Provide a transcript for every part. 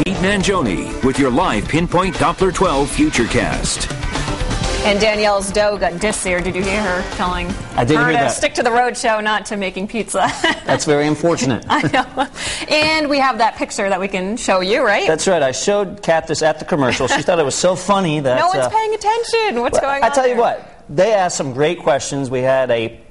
Pete Mangione with your live Pinpoint Doppler 12 Futurecast. And Danielle's dough got disseared. Did you hear her telling I did her hear to that. stick to the road show, not to making pizza? That's very unfortunate. I know. And we have that picture that we can show you, right? That's right. I showed Kat this at the commercial. She thought it was so funny that... No one's paying attention. What's going on I tell you there? what, they asked some great questions. We had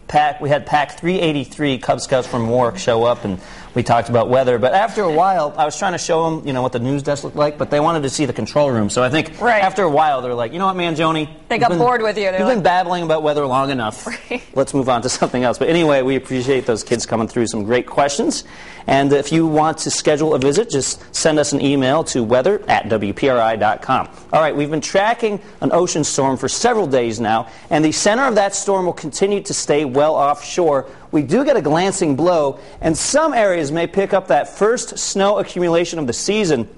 Pack 383 Cub Scouts from Warwick show up, and we talked about weather. But after a while, I was trying to show them, what the news desk looked like, but they wanted to see the control room. So I think after a while, they're like, you know what, Mangione? They got bored with you. You've been babbling about weather long enough. Right. Let's move on to something else. But anyway, we appreciate those kids coming through some great questions. And if you want to schedule a visit, just send us an email to weather@wpri.com. All right, we've been tracking an ocean storm for several days now, and the center of that storm will continue to stay well offshore. We do get a glancing blow, and some areas may pick up that first snow accumulation of the season.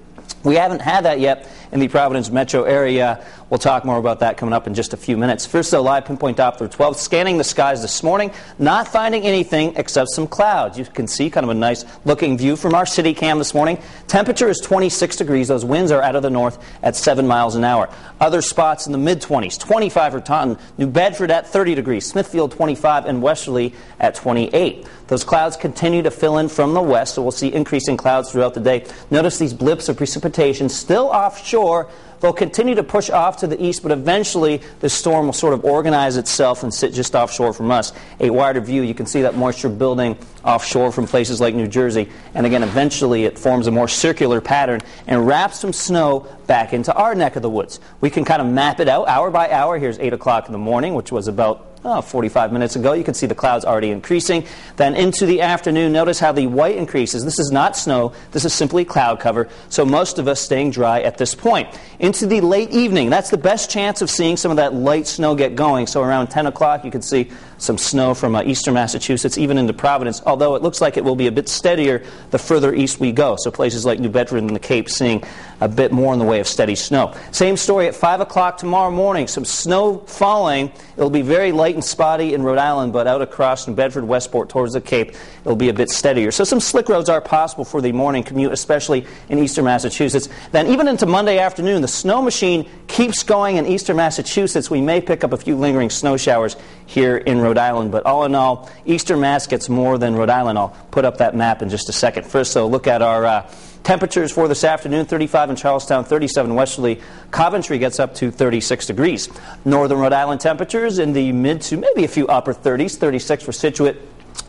We haven't had that yet in the Providence metro area. We'll talk more about that coming up in just a few minutes. First, though, live Pinpoint Doppler 12, scanning the skies this morning, not finding anything except some clouds. You can see kind of a nice looking view from our city cam this morning. Temperature is 26 degrees. Those winds are out of the north at 7 miles an hour. Other spots in the mid-20s, 25 for Taunton, New Bedford at 30 degrees, Smithfield 25, and Westerly at 28. Those clouds continue to fill in from the west, so we'll see increasing clouds throughout the day. Notice these blips of precipitation still offshore. They'll continue to push off to the east, but eventually the storm will sort of organize itself and sit just offshore from us. A wider view, you can see that moisture building offshore from places like New Jersey. And again, eventually it forms a more circular pattern and wraps some snow back into our neck of the woods. We can kind of map it out hour by hour. Here's 8 o'clock in the morning, which was about 45 minutes ago. You can see the clouds already increasing. Then into the afternoon, notice how the white increases. This is not snow. This is simply cloud cover. So most of us staying dry at this point. Into the late evening, that's the best chance of seeing some of that light snow get going. So around 10 o'clock, you can see some snow from eastern Massachusetts, even into Providence, although it looks like it will be a bit steadier the further east we go. So places like New Bedford and the Cape seeing a bit more in the way of steady snow. Same story at 5 o'clock tomorrow morning. Some snow falling. It'll be very light and spotty in Rhode Island, but out across New Bedford, Westport, towards the Cape, it'll be a bit steadier. So some slick roads are possible for the morning commute, especially in eastern Massachusetts. Then even into Monday afternoon, the snow machine keeps going in eastern Massachusetts. We may pick up a few lingering snow showers here in Rhode Island, but all in all, eastern Mass gets more than Rhode Island. I'll put up that map in just a second. First, though, look at our temperatures for this afternoon. 35 in Charlestown, 37 Westerly. Coventry gets up to 36 degrees. Northern Rhode Island temperatures in the mid to maybe a few upper 30s, 36 for Scituate.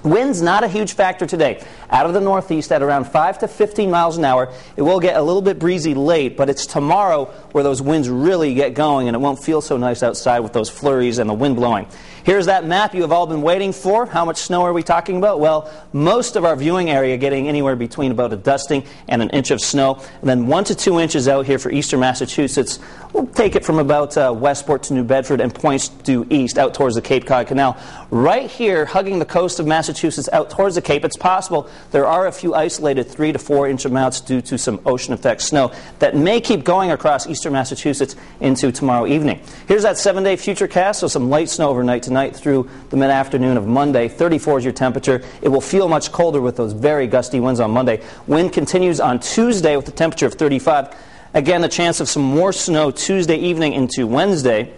Winds not a huge factor today. Out of the northeast at around 5 to 15 miles an hour. It will get a little bit breezy late, but it's tomorrow where those winds really get going, and it won't feel so nice outside with those flurries and the wind blowing. Here's that map you have all been waiting for. How much snow are we talking about? Well, most of our viewing area getting anywhere between about a dusting and an inch of snow. And then 1 to 2 inches out here for eastern Massachusetts. We'll take it from about Westport to New Bedford and points due east out towards the Cape Cod Canal. Right here, hugging the coast of Massachusetts out towards the Cape, it's possible there are a few isolated 3 to 4 inch amounts due to some ocean effect snow that may keep going across eastern Massachusetts into tomorrow evening. Here's that 7-day futurecast, so some light snow overnight tonight through the mid-afternoon of Monday. 34 is your temperature. It will feel much colder with those very gusty winds on Monday. Wind continues on Tuesday with a temperature of 35. Again, the chance of some more snow Tuesday evening into Wednesday.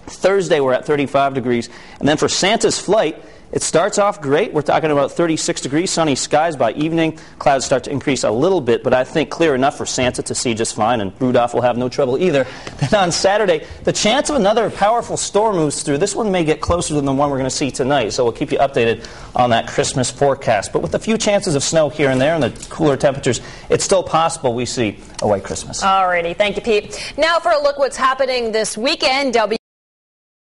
Thursday, we're at 35 degrees. And then for Santa's flight, it starts off great. We're talking about 36 degrees, sunny skies by evening. Clouds start to increase a little bit, but I think clear enough for Santa to see just fine, and Rudolph will have no trouble either. Then on Saturday, the chance of another powerful storm moves through. This one may get closer than the one we're going to see tonight, so we'll keep you updated on that Christmas forecast. But with a few chances of snow here and there and the cooler temperatures, it's still possible we see a white Christmas. Alrighty, thank you, Pete. Now for a look what's happening this weekend.